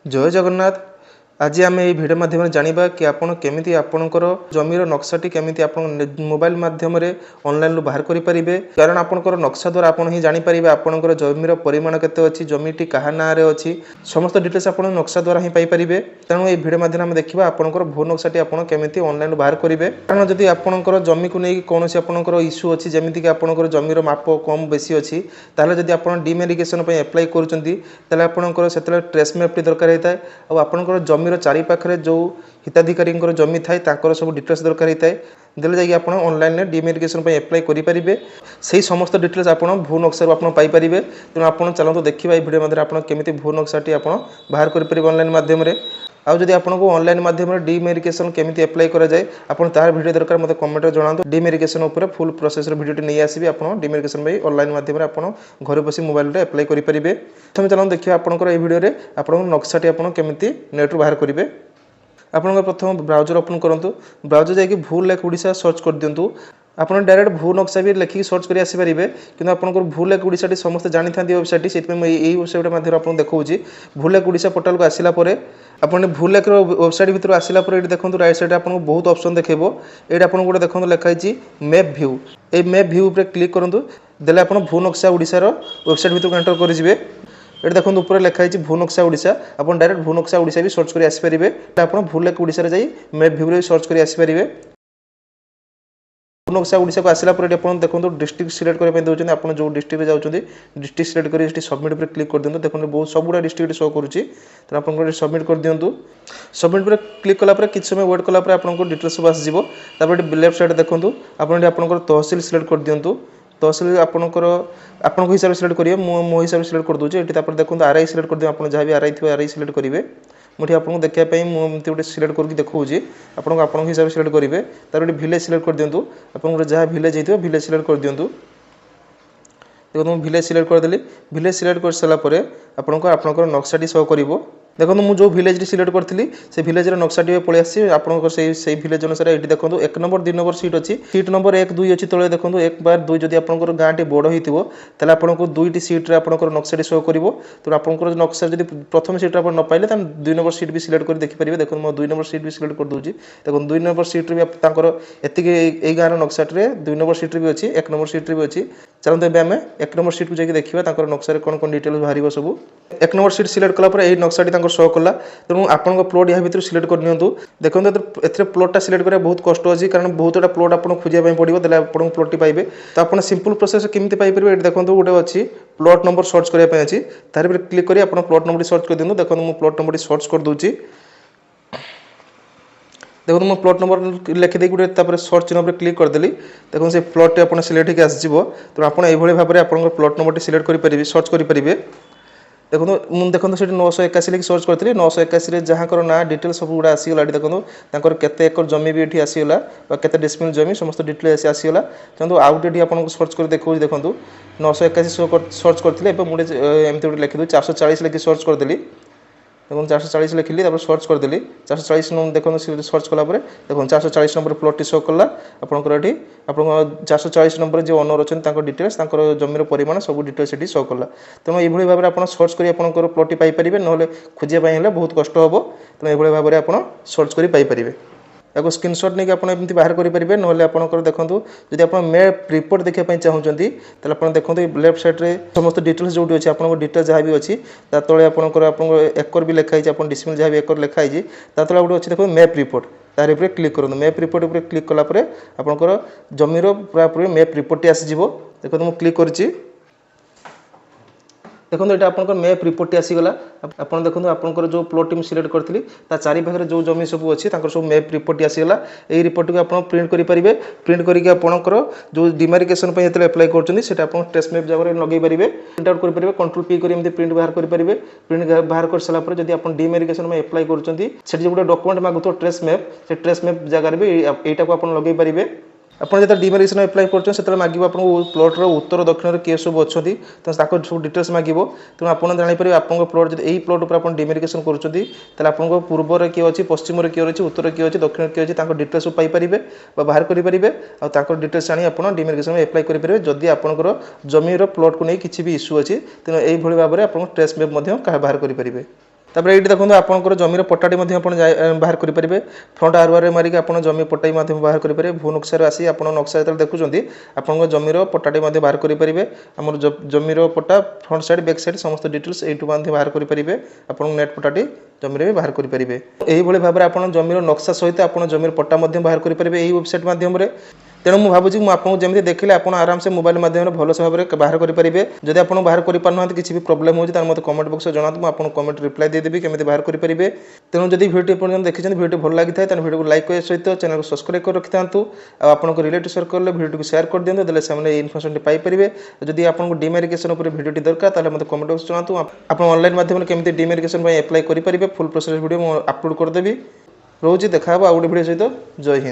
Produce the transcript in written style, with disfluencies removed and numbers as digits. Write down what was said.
जय जगन्नाथ। आज आम ये भिडियो माध्यम जाना कि आपड़ केमी आपणकर जमीर नक्साटी केमी आप मोबाइल माध्यम ऑनलाइन बाहर करेंगे कारण आपंकर नक्शा द्वारा आप जापर आपंकर जमीर परिमाण केते अच्छी जमीटी क्या ना अच्छी समस्त डिटेल्स आप नक्शा द्वारा ही पाइपर। तेणु ये भिडियो माध्यम देखा आपंकर भू नक्साटी आपड़ी ऑनलाइन बाहर करेंगे कारण जदि आपंकर जमी को लेकिन कौन आपंकर इश्यू अच्छी जमीक आपंकर जमीर माप कम बेसी अच्छी ताले जदि आप डिमेरिगेशन एप्लाई करपंकर से ट्रेस मैप दरकार होता है और आपंकर जमीर चारिपाखे जो हिताधिकारी जमी थाए सब डिटेल्स दरकार होता है देले जाकि ऑनलाइन डिमेरिगेशन एप्लाई करेंगे से समस्त डिटेल्स आप भू नक्शा आप पाइपर। तेणु आप चलते देखा भिडियो मध्य केमी भू नक्साटी आप बाहर करेंगे ऑनलाइन माध्यम आउ जदि आपको ऑनलाइन माध्यम डिमेरिगेशन केमी एप्लाई कराए आप तार वीडियो दरकार मतलब कमेंट जनातु डिमेरिगेशन फुल प्रोसेस वीडियो नहीं आसबि आप डिमेरिगेशन ऑनलाइन माध्यम आप घर बस मोबाइल एप्लाई करेंगे। प्रथम चलते देखिए आपंकर ये वीडियो आप नक्साटी आप केमी नेट बाहर करेंगे। आपन प्रथम ब्राउजर ओपन करूँ ब्राउजर जाकि भू लेक ओडिशा सर्च कर दिंतु आप डायरेक्ट भू नक्शा भी लिखिक सर्च कर आसपारे कि आपंकर भू लेक ओडिशा समस्त जानी था वेबसाइट से वेबसाइट माध्यम आपको देखा भू लेक ओडिशा पोर्टाल को आसला आपने भू लेक वेबसाइट भर आसला ये देखो राइट साइड आपको बहुत ऑप्शन देखो ये आपको गोटे देखो लिखाई मैप व्यू ये मैप व्यू पर क्लिक करूँ देले आप भू नक्शा ओडिशार वेबसाइट भर एंटर करेंगे। ये देखो ऊपर लिखाई भू नक्शा ओडिशा आप डायरेक्ट भू नक्शा ओडिशा भी सर्च कर आसपारे आप भू लेक ओडिशा जाई मैप व्यू सर्च कर आसपारे। भू नक्शा ओडिशा को आसला देखो डिस्ट्रिक्ट सिलेक्ट करने देते आप जो डिस्ट्रिक्ट जाऊँगी डिस्ट्रिक्ट सिलेक्ट कर सबमिट पर क्लिक कर दिखाँ देखो बहुत सबुड़ा डिस्ट्रिक्ट शो करुँच तो आप सबमिट कर दिंतु सबमिट पर क्लिक कलापर किसी समय वेट कलापर आपको डिटेल्स सब आसो लेफ्ट साइड देखो आपंकर तहसिल सिलेक्ट कर दिंतु तहसिल आपंकर आपण हिसाब से सिलेक्ट करेंगे मो हिसाब से सिलेक्ट कर दूसरी ये देखो आरआई सिलेक्ट कर आप जहाँ भी आरआई थी आरआई सिलेक्ट करेंगे मुझे आपको देखापी मुझे गोटे सिलेक्ट करके देखा आपको हिसाब से सिलेक्ट करेंगे तार गोटे भिलेज सिलेक्ट कर दिंतु आप जहाँ भिलेज होती भिलेज सिलेक्ट कर दिंतु देखो मुझे भिलेज सिलेक्ट करदेली भिलेज सिलेक्ट कर सारापर आपंकर नक्साटी शो कर देखो मुझे जो भिलेज सिलेक्ट करी से भिलेज नक्साटी पलि आपंकर से भिलेज अनुसार ये देखो 1 नंबर 2 नंबर सीट अच्छी सीट नंबर 1 2 अच्छी तले देखो 1 बार 2 जब आपंकर गाँटी बड़ होता आपको 2टी सीट्रे आपंकर नक्साटी शो कर तो आपंकर नक्सा जब प्रथम सीट आप न पाइले 2 नंबर सीट भी सिलेक्ट कर देखिपारे देखो मैं 2 नंबर सीट भी सिलेक्ट कर दूसरी देखो 2 नंबर सीट्रे भी एति गाँव नक्साटे 2 नंबर सीट्रे भी अच्छी 1 नंबर सीट्रे भी अच्छी चलते आम 1 नंबर सीट को जाकि देखा नक्शा कौन कौन डिटेल्स बाहर सब 1 नंबर सीट सिलेक्ट कलापर यही नक्साटी शो कला तेणु आपण प्लॉट या भर सिलेक्ट कर नियंतु देखो ए प्लॉटा सिलेक्ट करा बहुत कष्ट अच्छी कारण बहुत गुड़ा प्लॉट आपको खोजा पड़ो देला आपको प्लॉट पाइबे तो आप सिंपल प्रोसेस केमी पाइपर ये देखो गोटे अच्छी प्लॉट नंबर सर्च करने अच्छी तार पर क्लिक करी आप प्लॉट नंबर सर्च कर दिंतु देखो मुझे प्लॉट नंबर सर्च कर दूसरी देखो मैं प्लॉट नंबर लिखिदे गोटे सर्च चिन्ह पर क्लिक करदेली देखो से प्लॉट आप सिलेक्ट होकर आसो तो आपड़ ये भाव में आप प्लॉट नंबर सिलेक्ट करेंगे सर्च करेंगे देखो मुझे देखो 981 लिखी सर्च करी 981 जहाँ ना डिटेल सब गुड़ा आसीगला देखो केते एकर जमी भी ये आसीगला केते डेसिमल जमी समस्त डिटेल आसीगला चलते आउ गोटे आपको सर्च कर देखो देखो 981 सर्च करते मुझे एमती गोटे लिखिदी 440 लिखी सर्च करदेली देखो 440 लिखिली सर्च करदेली 440 देखो सर्च कलापर देखो 440 नंबर प्लॉट शो कला आपंकर ये आप 440 नंबर जो ओनर अच्छा डिटेल्स जमीर परिमाण सब डिटेल्स ये शो कला तेणु ये भाव में आप सर्च कर प्लॉट पाइपर ना खोजापी बहुत कष्ट हम तेणु ये भाव में आप सर्च कर पाइपर या स्क्रीनशॉट नहीं आपमती बाहर करेंगे ना आपंकर देखो जब आप मैप रिपोर्ट देखापी चाहूँगी तो देखो लेफ्ट साइड्रे समस्त डिटेल्स जो अच्छी आप डिटेल्स जहाँ भी अच्छी तले आपंकर एकर भी लिखाई आप डिसमिल जहाँ भी एकर लिखाई तले गोटे अच्छी देखो मैप रिपोर्ट तार क्लिक करूँ मैप रिपोर्ट पर क्लिक कलापर आपंकर जमीर पूरा मैप रिपोर्ट आसीज देखो मुझे क्लिक कर देखो ये आपंकर मैप रिपोर्ट आसीगला आप देखो आपंकर जो प्लॉट टीम सिलेक्ट करी चारिपाखे जो जमी सब अच्छी सब मैप रिपोर्ट आसीगला यही रिपोर्ट को आप प्रिंट करेंगे प्रिंट करके आपंकर जो डिमार्केशन जो एप्लाई कर ट्रेस मैप जगह लगे पारे प्रिंट आउट करेंगे कंट्रोल पी कर प्रिंट बाहर करेंगे प्रिंट बाहर कर सारापर जब आप डिमार्केशन में एप्लाई कर गोटे डॉक्यूमेंट मागुथ ट्रेस मैप से ट्रेस मैप जगह भी यहाँ को आप लगे पारे आप जो डिमार्केशन एप्लाई कर मागे आपको प्लॉट उत्तर दक्षिण किए सब अच्छा तो सब डिटेल्स मागे तेणु आप जापर आप प्लॉट जब यही प्लॉट पर आप डिमार्केशन कर आपको पूर्वर किए अच्छी पश्चिम किए अच्छी उत्तर किए अच्छी दक्षिण किए अच्छी डिटेल्स सब पाइपर बाहर करेंगे और डिटेल्स आनी आप डिमार्केशन में एप्लाई करेंगे जदि आपंकर जमीर प्लॉट को नहीं किसी भी इश्यू अच्छी तेणु यही भाव में आप ट्रेस मैप बाहर करेंगे तापर ये देखो आपंकर जमीर पट्टाटी बाहर करेंगे फ्रंट आरवार मारिक आप जमी पट्टा बाहर करेंगे भू नक्शा आसी आप नक्शा जो देखुं आप जमीर पट्टाटी बाहर करेंगे आम जमीर पट्टा फ्रंट साइड बैक साइड समस्त डिटेल्स यू बाहर करेंगे आप नेट पट्टाटी जमीर भी बाहर करेंगे यही भाव में आप जमीर नक्शा सहित आप जमीर पट्टा बाहर करेंगे यही वेबसाइट माध्यम तेणु मुझे भावुँ मुझे जमी देखिले आप आराम से मोबाइल माध्यम भलसे भाव में बाहर करेंगे जब आप बाहर करना किसी भी प्रोब्लेम होती है मतलब कमेंट बक्स जनातु मुझे कमेंट रिप्लाई देदेवी केमी बाहर करेंगे तेणु जब वीडियो पर्यटन देखिए वीडियो भल लगी था वीडियो को लाइक करने सहित चैनल को सब्सक्राइब कर रखि था आपको रिलेटिव सर्कल वीडियो को शेयर कर दिखाँ से इनफर्मेशन पाइपर जदि आपको डिमार्केशन वीडियो दरकार मतलब कमेंट बक्स जनातु आप ऑनलाइन माध्यम केमी डिमार्केशन एप्लाई करेंगे फुल प्रोसेस वीडियो अपलोड करदेवी रोज देखा आउ गोटे वीडियो सहित जय हिंद।